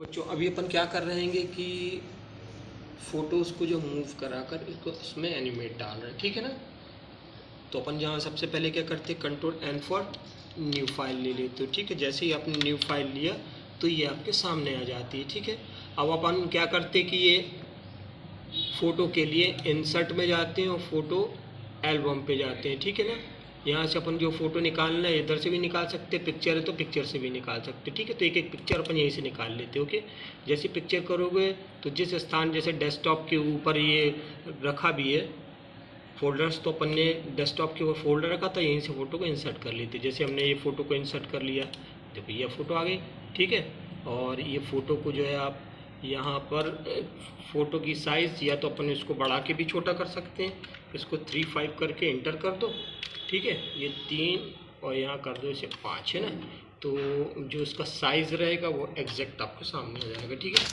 बच्चों अभी अपन क्या कर रहे हैं कि फ़ोटोज़ को जो मूव करा कर इसको इसमें एनिमेट डाल रहे हैं, ठीक है ना। तो अपन यहाँ सबसे पहले क्या करते हैं, control N for new file ले लेते हो, ठीक है। जैसे ही आपने न्यू फाइल लिया तो ये आपके सामने आ जाती है, ठीक है। अब अपन क्या करते कि ये फ़ोटो के लिए इंसर्ट में जाते हैं और फ़ोटो एल्बम पे जाते हैं, ठीक है ना। यहाँ से अपन जो फ़ोटो निकालना है इधर से भी निकाल सकते हैं, पिक्चर है तो पिक्चर से भी निकाल सकते हैं, ठीक है। तो एक एक पिक्चर अपन यहीं से निकाल लेते हैं, ओके। जैसे पिक्चर करोगे तो जिस स्थान, जैसे डेस्कटॉप के ऊपर ये रखा भी है फोल्डर्स, तो अपन ने डेस्कटॉप के ऊपर फोल्डर रखा था, यहीं से फ़ोटो को इंसर्ट कर लेते। जैसे हमने ये फ़ोटो को इंसर्ट कर लिया, देखो ये फ़ोटो आ गई, ठीक है। और ये फ़ोटो को जो है आप यहाँ पर फ़ोटो की साइज़ या तो अपन इसको बढ़ा के भी छोटा कर सकते हैं, इसको 3-5 करके इंटर कर दो, ठीक है। ये 3 और यहाँ कर दो इसे 5, है ना। तो जो इसका साइज़ रहेगा वो एग्जैक्ट आपके सामने आ जाएगा, ठीक है।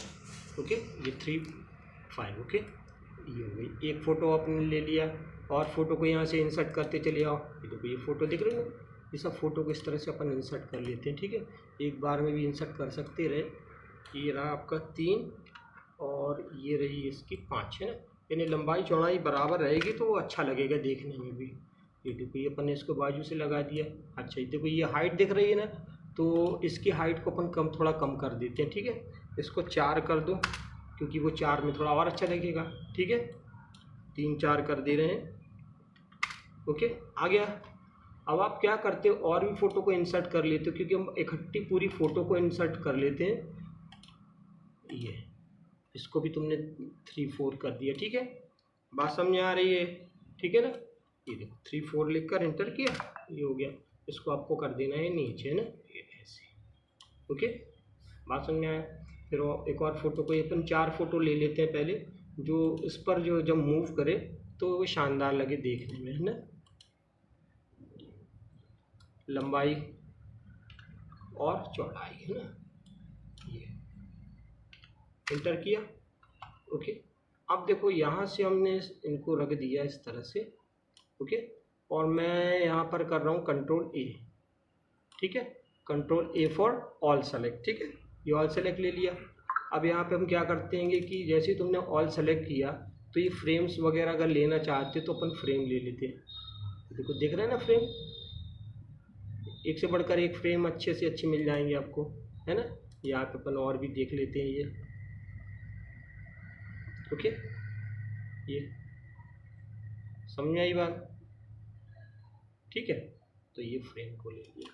ओके, ये 3-5, ओके। ये हो गई एक फ़ोटो आपने ले लिया। और फ़ोटो को यहाँ से इंसर्ट करते चले आओ, ये देखो ये फ़ोटो दिख रही है। ये सब फ़ोटो को इस तरह से अपन इंसर्ट कर लेते हैं, ठीक है। एक बार में भी इंसर्ट कर सकते रहे। ये रहा आपका 3 और ये रही इसकी 5, है ना। यानी लंबाई चौड़ाई बराबर रहेगी तो वो अच्छा लगेगा देखने में भी। ये देखो ये अपन ने इसको बाजू से लगा दिया। अच्छा ये देखो ये हाइट दिख रही है ना, तो इसकी हाइट को अपन थोड़ा कम कर देते हैं, ठीक है। इसको 4 कर दो, क्योंकि वो 4 में थोड़ा और अच्छा लगेगा, ठीक है। 3-4 कर दे रहे हैं, ओके, आ गया। अब आप क्या करते हो, और भी फ़ोटो को इंसर्ट कर लेते हो, क्योंकि हम इकट्ठी पूरी फ़ोटो को इंसर्ट कर लेते हैं। ये इसको भी तुमने 3-4 कर दिया, ठीक है। बात समझ आ रही है, ठीक है ना। ये देखो 3-4 लिख कर इंटर किया, ये हो गया। इसको आपको कर देना है नीचे, है ना, ये ऐसे, ओके। बात समझ में आया। फिर एक और फ़ोटो को अपन 4 फ़ोटो ले लेते हैं पहले, जो इस पर जो जब मूव करे तो वो शानदार लगे देखने में, है ना। लंबाई और चौड़ाई, है ना, ये इंटर किया, ओके। अब देखो यहाँ से हमने इनको रख दिया इस तरह से, ओके। और मैं यहाँ पर कर रहा हूँ कंट्रोल ए, ठीक है। Control A for all select, ठीक है। ये ऑल सेलेक्ट ले लिया। अब यहाँ पे हम क्या करते हैं कि जैसे ही तुमने ऑल सेलेक्ट किया तो ये फ्रेम्स वगैरह अगर लेना चाहते तो अपन फ्रेम ले लेते हैं। देखो दिख रहा है ना फ्रेम, एक से बढ़कर एक फ्रेम अच्छे से अच्छे मिल जाएंगे आपको, है ना। यहाँ पे अपन और भी देख लेते हैं ये, ओके। ये समझ आई बात, ठीक है। तो ये फ्रेम को ले लिया।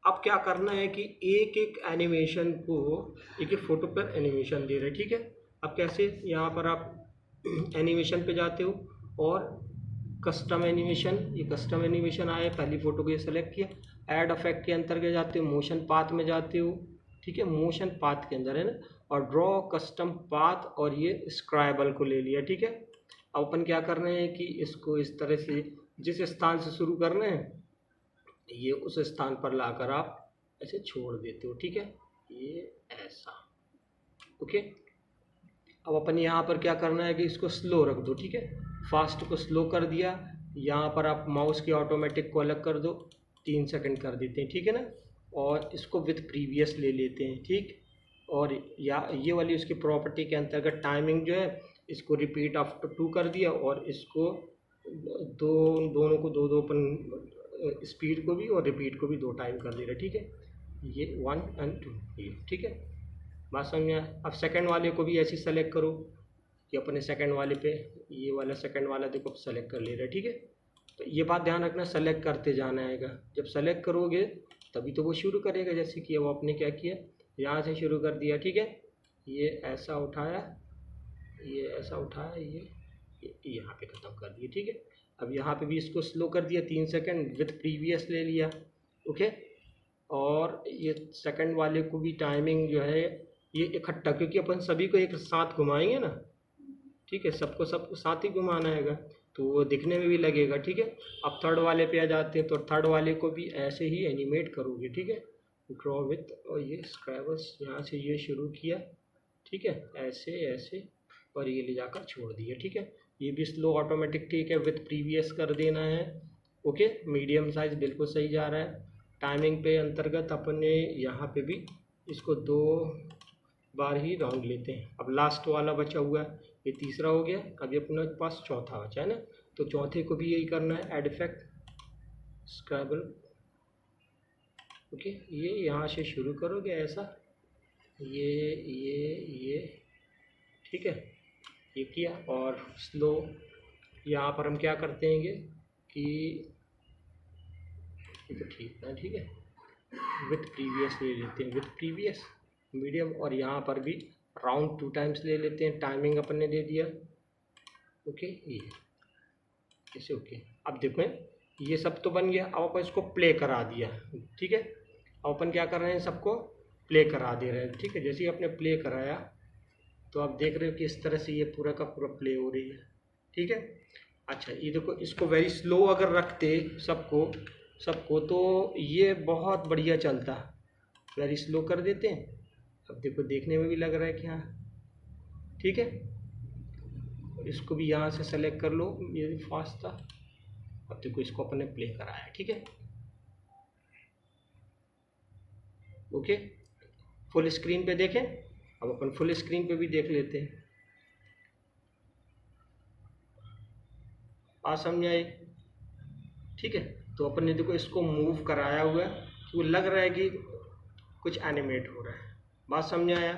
अब क्या करना है कि एक एक एनिमेशन को, एक एक फ़ोटो पर एनिमेशन दे रहे हैं, ठीक है। अब कैसे, यहाँ पर आप एनिमेशन पे जाते हो और कस्टम एनिमेशन, ये कस्टम एनिमेशन आया, पहली फ़ोटो को ये सेलेक्ट किया। ऐड इफेक्ट के अंतर्गत जाते हो, मोशन पाथ में जाते हो, ठीक है। मोशन पाथ के अंदर, है ना। और ड्रॉ कस्टम पाथ, और ये स्क्राइबल को ले लिया, ठीक है। अब अपन क्या कर रहे हैं कि इसको इस तरह से जिस स्थान से शुरू कर रहे हैं ये उस स्थान पर लाकर आप ऐसे छोड़ देते हो, ठीक है। ये ऐसा, ओके। अब अपन यहाँ पर क्या करना है कि इसको स्लो रख दो, ठीक है। फास्ट को स्लो कर दिया। यहाँ पर आप माउस की ऑटोमेटिक को अलग कर दो, 3 सेकंड कर देते हैं, ठीक है ना। और इसको विथ प्रीवियस ले लेते हैं, ठीक। और या ये वाली उसकी प्रॉपर्टी के अंतर्गत टाइमिंग जो है, इसको रिपीट आफ्टर 2 कर दिया, और इसको दोनों को दो अपन स्पीड को भी और रिपीट को भी 2 टाइम कर दे रहे, ठीक है। ये 1 और 2, ये ठीक है। बात समझ में आया। अब सेकंड वाले को भी ऐसे ही सेलेक्ट करो कि अपने सेकंड वाले पे, ये वाला सेकंड वाला देखो सेलेक्ट कर ले रहा है, ठीक है। तो ये बात ध्यान रखना, सेलेक्ट करते जाना आएगा। जब सेलेक्ट करोगे तभी तो वो शुरू करेगा। जैसे कि वो आपने क्या किया, यहाँ से शुरू कर दिया, ठीक है। ये ऐसा उठाया, ये ऐसा उठाया, ये यहाँ पे ख़त्म कर दिया, ठीक है। अब यहाँ पे भी इसको स्लो कर दिया, 3 सेकंड विथ प्रीवियस ले लिया, ओके। और ये सेकंड वाले को भी टाइमिंग जो है ये इकट्ठा, क्योंकि अपन सभी को एक साथ घुमाएंगे ना, ठीक है। सबको साथ ही घुमाना है, तो वो दिखने में भी लगेगा, ठीक है। अब थर्ड वाले पे आ जाते हैं, तो थर्ड वाले को भी ऐसे ही एनिमेट करोगे, ठीक है। ड्रॉ विथ, और ये स्क्रैबल्स यहाँ से ये शुरू किया, ठीक है, ऐसे ऐसे, और ये ले जाकर छोड़ दिया, ठीक है। ये भी स्लो ऑटोमेटिक, ठीक है, विथ प्रीवियस कर देना है, ओके। मीडियम साइज बिल्कुल सही जा रहा है। टाइमिंग पे अंतर्गत अपन ने यहाँ पे भी इसको 2 बार ही राउंड लेते हैं। अब लास्ट वाला बचा हुआ है, ये तीसरा हो गया, अभी अपने पास चौथा बचा है ना, तो चौथे को भी यही करना है, ऐड इफेक्ट स्क्रैबल। ओके, ये यहाँ से शुरू करोगे ऐसा, ये ठीक है, ये किया। और स्लो यहाँ पर हम क्या करते हैं कि ये तो ठीक है, ठीक है, विथ प्रीवियस ले लेते हैं, विथ प्रीवियस मीडियम, और यहाँ पर भी राउंड 2 टाइम्स ले लेते हैं, टाइमिंग अपन ने दे दिया। ओके, ये ऐसे। ओके, अब देखो ये सब तो बन गया, अब अपन इसको प्ले करा दिया, ठीक है। अब अपन क्या कर रहे हैं, सबको प्ले करा दे रहे हैं, ठीक है। जैसे ही अपने प्ले कराया तो आप देख रहे हो कि इस तरह से ये पूरा का पूरा प्ले हो रही है, ठीक है। अच्छा, ये देखो, इसको वेरी स्लो अगर रखते सबको तो ये बहुत बढ़िया चलता, वेरी स्लो कर देते हैं। अब देखो, देखने में भी लग रहा है कि हाँ ठीक है। इसको भी यहाँ से सेलेक्ट कर लो, ये भी फास्ट था। अब देखो, इसको अपन ने प्ले कराया, ठीक है। ओके, फुल स्क्रीन पे देखें, अब अपन फुल स्क्रीन पे भी देख लेते हैं। बात समझ आई, ठीक है। तो अपन ने देखो इसको मूव कराया हुआ है, तो लग रहा है कि कुछ एनिमेट हो रहा है। बात समझ आया।